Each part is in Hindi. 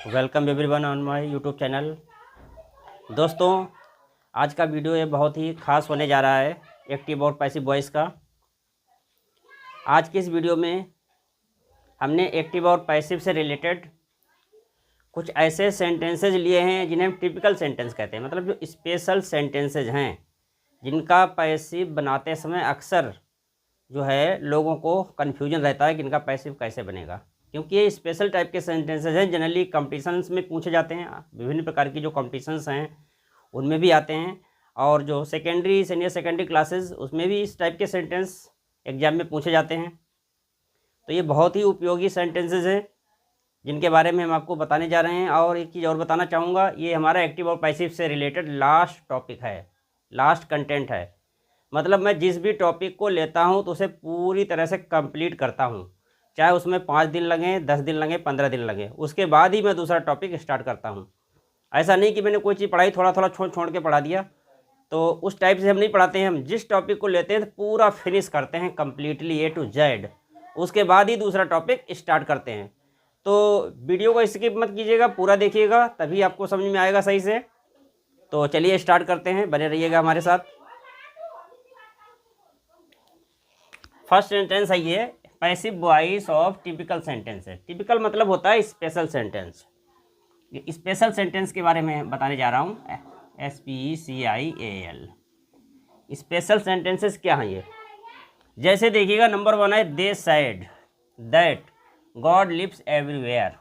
Welcome everyone on my YouTube channel. दोस्तों, आज का वीडियो ये बहुत ही ख़ास होने जा रहा है एक्टिव और पैसिव वॉइस का। आज की इस वीडियो में हमने एक्टिव और पैसिव से रिलेटेड कुछ ऐसे सेंटेंसेज लिए हैं जिन्हें हम टिपिकल सेंटेंस कहते हैं, मतलब जो स्पेशल सेंटेंसेज हैं जिनका पैसिव बनाते समय अक्सर जो है लोगों को कन्फ्यूजन रहता है कि इनका पैसिव कैसे बनेगा, क्योंकि ये स्पेशल टाइप के सेंटेंसेज हैं। जनरली कॉम्पिटिशन्स में पूछे जाते हैं, विभिन्न प्रकार की जो कॉम्पिटिशन्स हैं उनमें भी आते हैं, और जो सेकेंडरी सीनियर सेकेंडरी क्लासेस उसमें भी इस टाइप के सेंटेंस एग्जाम में पूछे जाते हैं। तो ये बहुत ही उपयोगी सेंटेंसेज हैं जिनके बारे में हम आपको बताने जा रहे हैं। और एक चीज़ और बताना चाहूँगा, ये हमारा एक्टिव और पैसिव से रिलेटेड लास्ट टॉपिक है, लास्ट कंटेंट है। मतलब मैं जिस भी टॉपिक को लेता हूँ तो उसे पूरी तरह से कंप्लीट करता हूँ, चाहे उसमें 5 दिन लगें, 10 दिन लगें, 15 दिन लगें, उसके बाद ही मैं दूसरा टॉपिक स्टार्ट करता हूँ। ऐसा नहीं कि मैंने कोई चीज़ पढ़ाई थोड़ा थोड़ा छोड़ छोड़ के पढ़ा दिया, तो उस टाइप से हम नहीं पढ़ाते हैं। हम जिस टॉपिक को लेते हैं तो पूरा फिनिश करते हैं कम्प्लीटली A to Z, उसके बाद ही दूसरा टॉपिक स्टार्ट करते हैं। तो वीडियो को स्किप मत कीजिएगा, पूरा देखिएगा, तभी आपको समझ में आएगा सही से। तो चलिए स्टार्ट करते हैं, बने रहिएगा हमारे साथ। फर्स्ट सेंटेंस है ये, passive voice of typical sentence है। टिपिकल मतलब होता है स्पेशल सेंटेंस। स्पेशल सेंटेंस के बारे में बताने जा रहा हूँ, SPECIAL। स्पेशल सेंटेंसेस क्या हैं ये? जैसे देखिएगा, नंबर 1 है they said that God lives everywhere.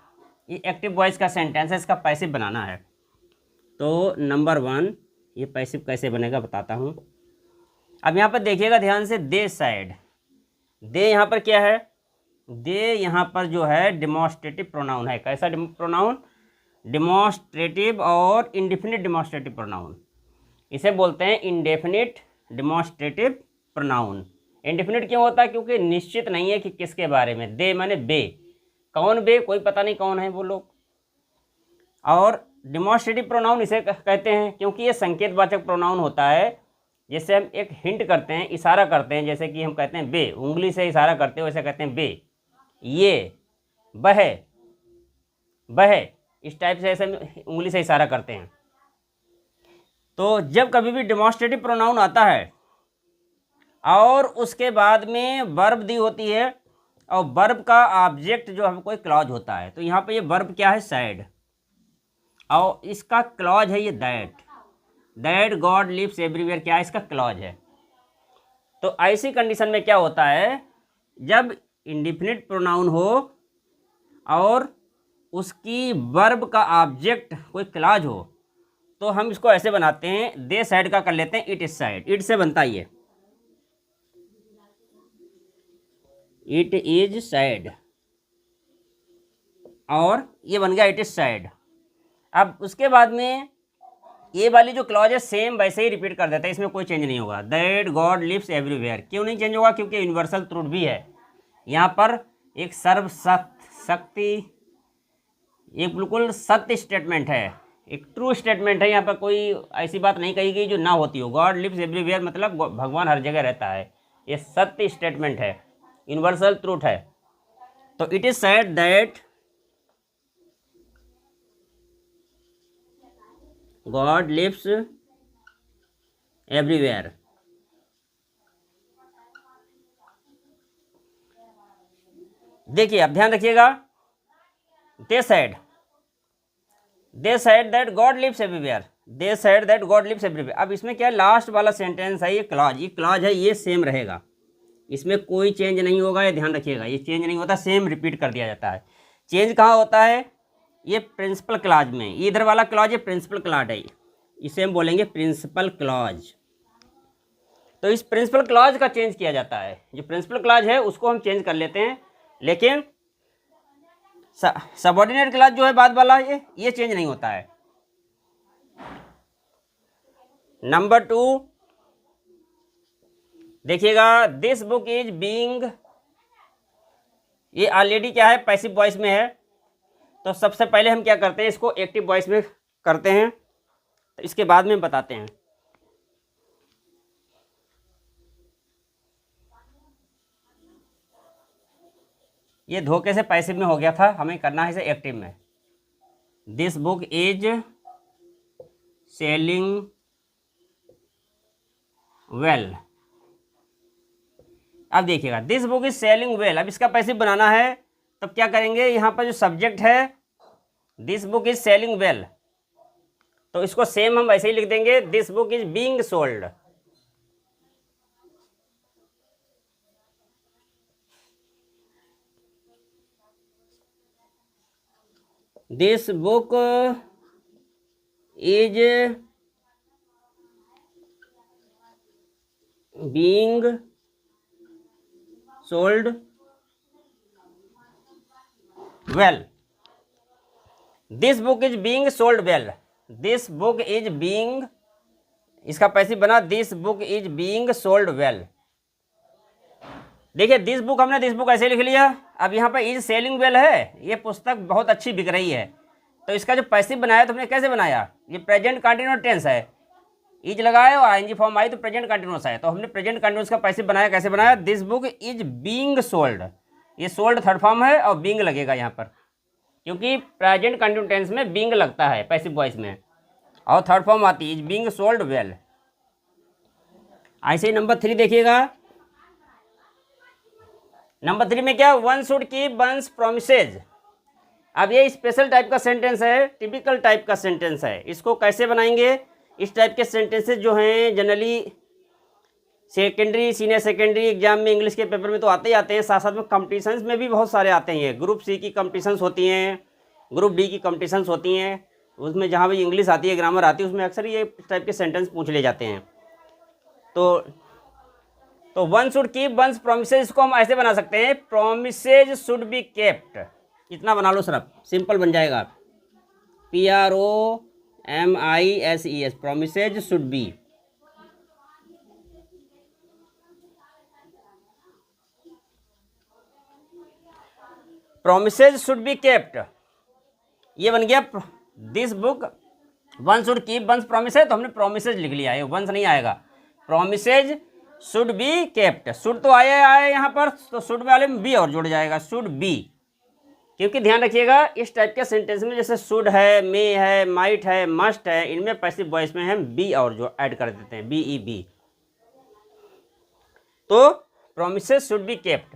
ये एक्टिव वॉइस का सेंटेंस है, इसका पैसिव बनाना है। तो नंबर 1 ये पैसिव कैसे बनेगा बताता हूँ। अब यहाँ पर देखिएगा ध्यान से, दे सेड, दे यहाँ पर क्या है? दे यहाँ पर जो है डिमॉन्स्ट्रेटिव प्रोनाउन है। कैसा प्रोनाउन? डिमॉन्स्ट्रेटिव और इंडेफिनिट डिमॉन्स्ट्रेटिव प्रोनाउन। इसे बोलते हैं इंडेफिनिट डिमॉन्स्ट्रेटिव प्रोनाउन। इंडेफिनिट क्यों होता है? क्योंकि निश्चित नहीं है कि किसके बारे में। दे माने बे, कौन बे? कोई पता नहीं कौन है वो लोग। और डिमॉन्स्ट्रेटिव प्रोनाउन इसे कहते हैं क्योंकि ये संकेतवाचक प्रोनाउन होता है। जैसे हम एक हिंट करते हैं, इशारा करते हैं, जैसे कि हम कहते हैं बे, उंगली से इशारा करते हैं, वैसे कहते हैं बे, ये, बह, बह, इस टाइप से ऐसे उंगली से इशारा करते हैं। तो जब कभी भी डिमॉन्स्ट्रेटिव प्रोनाउन आता है और उसके बाद में वर्ब दी होती है और वर्ब का ऑब्जेक्ट जो है कोई क्लॉज होता है, तो यहाँ पे ये वर्ब क्या है? सैड, और इसका क्लॉज है ये दैट गॉड लिव्स एवरीवेयर, क्या है? इसका क्लॉज है। तो ऐसी कंडीशन में क्या होता है, जब इंडेफिनिट प्रोनाउन हो और उसकी वर्ब का ऑब्जेक्ट कोई क्लॉज हो, तो हम इसको ऐसे बनाते हैं, दे साइड का कर लेते हैं इट इज साइड। इट से बनता है ये, इट इज साइड, और ये बन गया इट इज साइड। अब उसके बाद में ये वाली जो क्लॉज है सेम वैसे ही रिपीट कर देता है, इसमें कोई चेंज नहीं होगा। दैट गॉड लिव्स एवरीवेयर, क्यों नहीं चेंज होगा? क्योंकि यूनिवर्सल ट्रूथ भी है यहाँ पर, एक शक्ति, एक बिल्कुल सत्य स्टेटमेंट है, एक ट्रू स्टेटमेंट है। यहाँ पर कोई ऐसी बात नहीं कही गई जो ना होती हो। गॉड लिव्स एवरीवेयर मतलब भगवान हर जगह रहता है, ये सत्य स्टेटमेंट है, यूनिवर्सल ट्रूथ है। तो it is said that God lives everywhere. देखिए, अब ध्यान रखिएगा, they said that God lives everywhere, they said that God lives everywhere. अब इसमें क्या है, लास्ट वाला सेंटेंस है, ये क्लॉज है, ये सेम रहेगा, इसमें कोई चेंज नहीं होगा। ये ध्यान रखिएगा, ये चेंज नहीं होता, सेम रिपीट कर दिया जाता है। चेंज कहाँ होता है? ये प्रिंसिपल क्लॉज में। ये इधर वाला क्लॉज, ये प्रिंसिपल क्लॉज है, इसे हम बोलेंगे प्रिंसिपल क्लॉज। तो इस प्रिंसिपल क्लॉज का चेंज किया जाता है, जो प्रिंसिपल क्लॉज है उसको हम चेंज कर लेते हैं, लेकिन सबऑर्डिनेट क्लॉज जो है बाद वाला, ये चेंज नहीं होता है। नंबर 2 देखिएगा, दिस बुक इज बीइंग, ये ऑलरेडी क्या है? पैसिव वॉइस में है। तो सबसे पहले हम क्या करते हैं, इसको एक्टिव वॉइस में करते हैं, तो इसके बाद में बताते हैं। ये धोखे से पैसिव में हो गया था, हमें करना है इसे एक्टिव में। This book is selling well. अब देखिएगा this book is selling well, अब इसका पैसिव बनाना है, तब क्या करेंगे, यहाँ पर जो सब्जेक्ट है this book is selling well, तो इसको सेम हम ऐसे ही लिख देंगे, this book is being sold. This book is being sold well. This book is being sold well, this book is being, इसका पैसिव बना this book is being sold well. देखिए दिस बुक, हमने दिस बुक ऐसे लिख लिया, अब यहाँ पर इज सेलिंग वेल है, ये पुस्तक बहुत अच्छी बिक रही है, तो इसका जो पैसिव बनाया तो हमने कैसे बनाया, ये प्रेजेंट कंटिन्यूअस टेंस है, इज लगाया और आईएनजी फॉर्म आई तो प्रेजेंट कंटिन्यूअस है, तो हमने प्रेजेंट कंटिन्यूअस का पैसिव बनाया, कैसे बनाया, this book is being sold, ये सोल्ड थर्ड फॉर्म है और बीइंग लगेगा यहाँ पर, क्योंकि प्रेजेंट कंटिन्यूअस टेंस में बीइंग लगता है पैसिव वॉइस में, और थर्ड फॉर्म आती है इज बीइंग सोल्ड वेल। ऐसे ही नंबर 3 देखिएगा, नंबर 3 में क्या, one should keep once promises. अब ये स्पेशल टाइप का सेंटेंस है, टिपिकल टाइप का सेंटेंस है, इसको कैसे बनाएंगे, इस टाइप के सेंटेंसेस जो हैं generally secondary senior secondary exam में इंग्लिश के पेपर में तो आते ही आते हैं, साथ साथ में कॉम्पिटिशन्स में भी बहुत सारे आते हैं, ये ग्रुप सी की कॉम्पिटिशन्स होती हैं, ग्रुप डी की कॉम्पिटिशन्स होती हैं, उसमें जहाँ भी इंग्लिश आती है ग्रामर आती है उसमें अक्सर ये टाइप के सेंटेंस पूछ ले जाते हैं। तो one should keep once promises को हम ऐसे बना सकते हैं, प्रोमिसेज शुड बी केप्ट, इतना बना लो सिर्फ, सिंपल बन जाएगा, PROMISES, promises should be. Promises should be kept, ये बन गया this book, one should keep once promises, तो हमने प्रोमिसेज लिख लिया है, वंस नहीं आएगा, promises should be kept, should तो आया यहाँ पर, तो शुड वाले में बी और जुड़ जाएगा, शुड बी, क्योंकि ध्यान रखिएगा इस टाइप के सेंटेंस में जैसे शुड है, मे है, माइट है, मस्ट है, इनमें पैसिव वॉइस में हम बी और जो ऐड कर देते हैं, BEB, तो promises should be kept,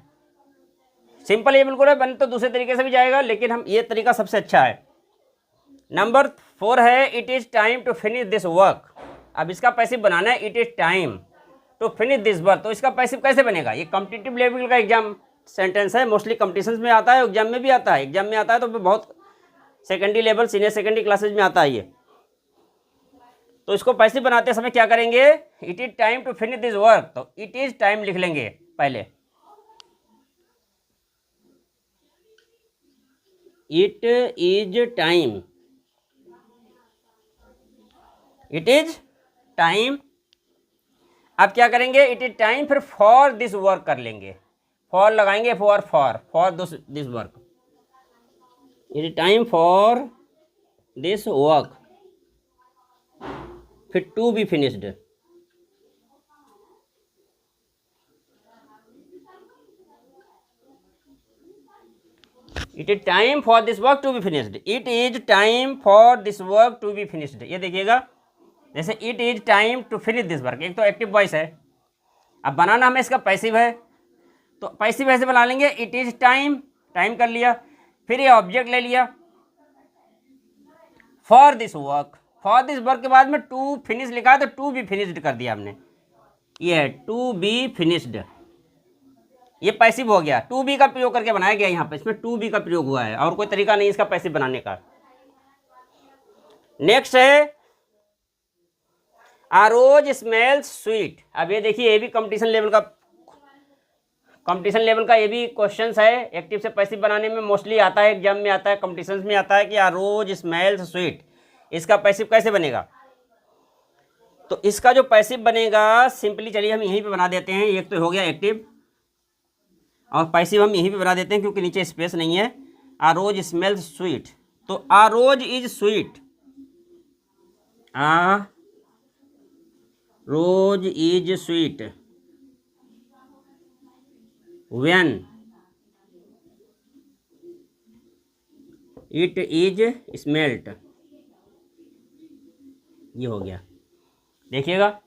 simple ये बिल्कुल है, बन तो दूसरे तरीके से भी जाएगा, लेकिन हम ये तरीका सबसे अच्छा है। नंबर 4 है it is time to finish this work, अब इसका पैसिव बनाना है, it is time to finish this work, तो इसका पैसिव कैसे बनेगा, ये कॉम्पिटिटिव लेवल का एग्जाम सेंटेंस है, मोस्टली कॉम्पिटिशन्स में आता है, एग्जाम में भी आता है, एग्जाम में आता है तो बहुत secondary level senior secondary classes में आता है ये, तो इसको पैसिव बनाते समय क्या करेंगे, it is time to finish this work, तो इट इज टाइम लिख लेंगे पहले, it is time, it is time, अब क्या करेंगे, इट इज टाइम, फिर फॉर दिस वर्क कर लेंगे, फॉर लगाएंगे, for this work, it is time for this work, फिर to be finished, it is time for this work to be finished, it is time for this work to be finished, ये देखिएगा जैसे it is time to finish this work, एक तो एक्टिव वॉइस है, अब बनाना हमें इसका पैसिव है, तो पैसिव ऐसे बना लेंगे, इट इज टाइम, टाइम कर लिया, फिर ये ऑब्जेक्ट ले लिया, फॉर दिस वर्क के बाद में टू फिनिश लिखा है तो टू बी फिनिश्ड कर दिया हमने, ये है टू बी फिनिश्ड, ये पैसिव हो गया, टू बी का प्रयोग करके बनाया गया यहाँ पे, इसमें टू बी का प्रयोग हुआ है और कोई तरीका नहीं इसका पैसिव बनाने का। नेक्स्ट है आ रोज स्मेल्स स्वीट, अब ये देखिए ये भी कंपटीशन लेवल का ये भी क्वेश्चन है, एक्टिव से पैसिव बनाने में मोस्टली आता है, एग्जाम में आता है, कंपटीशन में आता है कि आ रोज स्मेल्स स्वीट, इसका पैसिव कैसे बनेगा, तो इसका जो पैसिव बनेगा सिंपली चलिए हम यहीं पे बना देते हैं, एक तो हो गया एक्टिव और पैसिव हम यहीं पे बना देते हैं क्योंकि नीचे स्पेस नहीं है, आ रोज स्मेल्स स्वीट, तो a rose is sweet, a rose is sweet when it is smelt, ये हो गया। देखिएगा,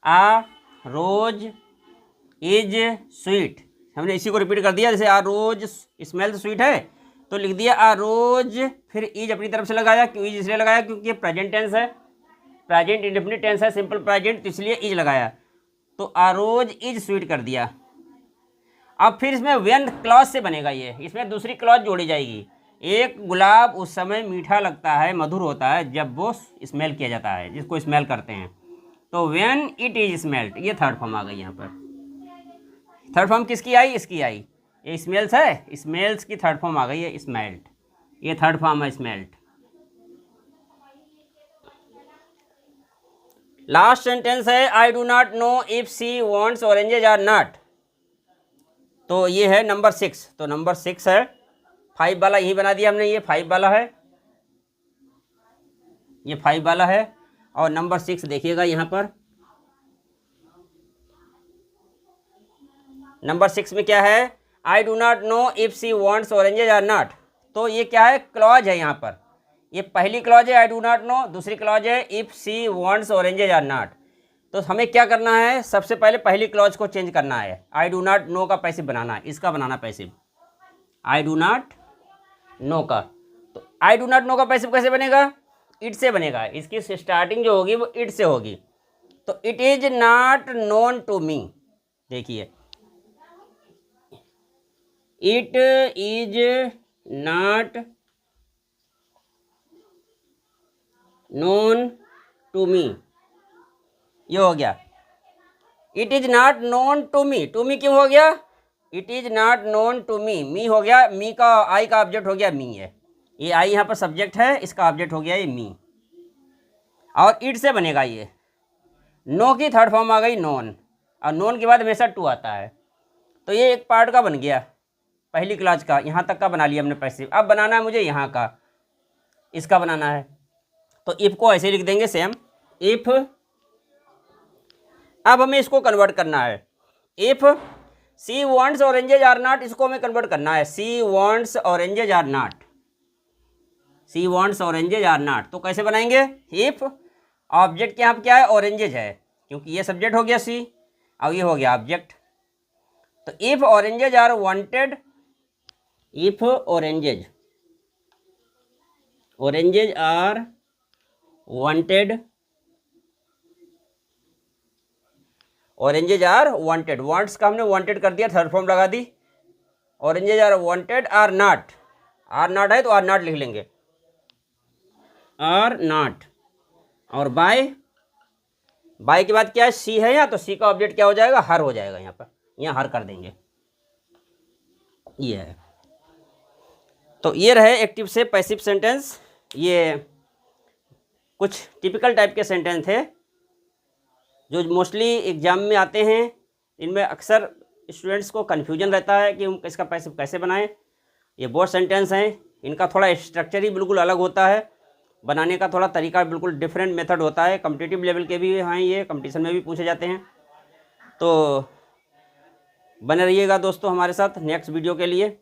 आ रोज इज स्वीट, हमने इसी को रिपीट कर दिया। जैसे आ रोज स्मेल्स स्वीट है तो लिख दिया आ रोज, फिर इज अपनी तरफ से लगाया। क्यों इज इसलिए लगाया क्योंकि ये प्रेजेंट टेंस है, प्रेजेंट इंडेफिनिट टेंस है, सिंपल प्रेजेंट, तो इसलिए इज लगाया। तो आ रोज इज स्वीट कर दिया। अब फिर इसमें व्हेन क्लॉज से बनेगा ये, इसमें दूसरी क्लॉज जोड़ी जाएगी। एक गुलाब उस समय मीठा लगता है, मधुर होता है जब वो स्मेल किया जाता है, जिसको स्मेल करते हैं। तो व्हेन इट इज स्मेल्ट, ये थर्ड फॉर्म आ गई यहाँ पर। थर्ड फॉर्म किसकी आई? इसकी आई। ये स्मेल्स है, स्मेल्स की थर्ड फॉर्म आ गई है स्मेल्ट, ये थर्ड फॉर्म है स्मेल्ट। लास्ट सेंटेंस है I do not know if she wants oranges or not. तो ये है नंबर 6। तो नंबर 6 है, 5 वाला यही बना दिया हमने, ये 5 वाला है, ये 5 वाला है। और नंबर 6 देखिएगा यहाँ पर, नंबर 6 में क्या है? I do not know if she wants oranges or not. तो ये क्या है? क्लॉज है यहाँ पर। ये पहली क्लॉज है आई डू नॉट नो, दूसरी क्लॉज है if she wants oranges or not. तो हमें क्या करना है? सबसे पहले पहली क्लॉज को चेंज करना है, आई डू नॉट नो का पैसिव बनाना है, इसका बनाना passive, I do not know का। तो आई डू नॉट नो का पैसिव कैसे बनेगा? इट से बनेगा, इसकी स्टार्टिंग जो होगी वो इट से होगी। तो it is not known to me, देखिए it is not known to me, ये हो गया। It is not known to me, to me क्यों हो गया? It is not known to me, me हो गया, मी का आई का ऑब्जेक्ट हो गया मी है, ये आई यहाँ पर सब्जेक्ट है, इसका ऑब्जेक्ट हो गया ये मी। और इट से बनेगा ये, नो की थर्ड फॉर्म आ गई नोन, और नोन के बाद हमेशा टू आता है। तो ये एक पार्ट का बन गया, पहली क्लास का, यहाँ तक का बना लिया हमने पैसिव। अब बनाना है मुझे यहाँ का, इसका बनाना है। तो इफ़ को ऐसे लिख देंगे सेम, इफ़। अब हमें इसको कन्वर्ट करना है, if she wants oranges or not, इसको हमें कन्वर्ट करना है, she wants oranges or not, she wants oranges or not. तो कैसे बनाएंगे? इफ़ ऑब्जेक्ट के यहाँ क्या है? ऑरेंजेज है, क्योंकि ये सब्जेक्ट हो गया सी और ये हो गया ऑब्जेक्ट। तो if oranges are wanted, if oranges are wanted, oranges are wanted, wants का हमने वांटेड कर दिया, थर्ड फॉर्म लगा दी। Oranges are wanted are not, are not है तो आर नॉट लिख लेंगे, आर नॉट। और बाय, बाय के बाद क्या है? सी है यहाँ, तो सी का ऑब्जेक्ट क्या हो जाएगा? हर हो जाएगा, यहाँ पर यहाँ हर कर देंगे, ये है। तो ये रहे एक्टिव से पैसिव सेंटेंस। ये कुछ टिपिकल टाइप के सेंटेंस थे जो मोस्टली एग्जाम में आते हैं। इनमें अक्सर स्टूडेंट्स को कन्फ्यूजन रहता है कि हम इसका पैसिव कैसे बनाएं। ये बहुत सेंटेंस हैं, इनका थोड़ा स्ट्रक्चर ही बिल्कुल अलग होता है, बनाने का थोड़ा तरीका बिल्कुल डिफरेंट मेथड होता है। कॉम्पिटिटिव लेवल के भी हैं, ये कंपटीशन में भी पूछे जाते हैं। तो बने रहिएगा दोस्तों हमारे साथ नेक्स्ट वीडियो के लिए।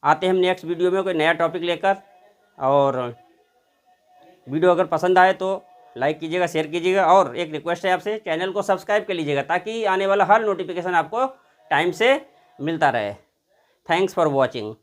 आते हैं हम नेक्स्ट वीडियो में कोई नया टॉपिक लेकर। और वीडियो अगर पसंद आए तो लाइक कीजिएगा, शेयर कीजिएगा, और एक रिक्वेस्ट है आपसे, चैनल को सब्सक्राइब कर लीजिएगा ताकि आने वाला हर नोटिफिकेशन आपको टाइम से मिलता रहे। Thanks for watching.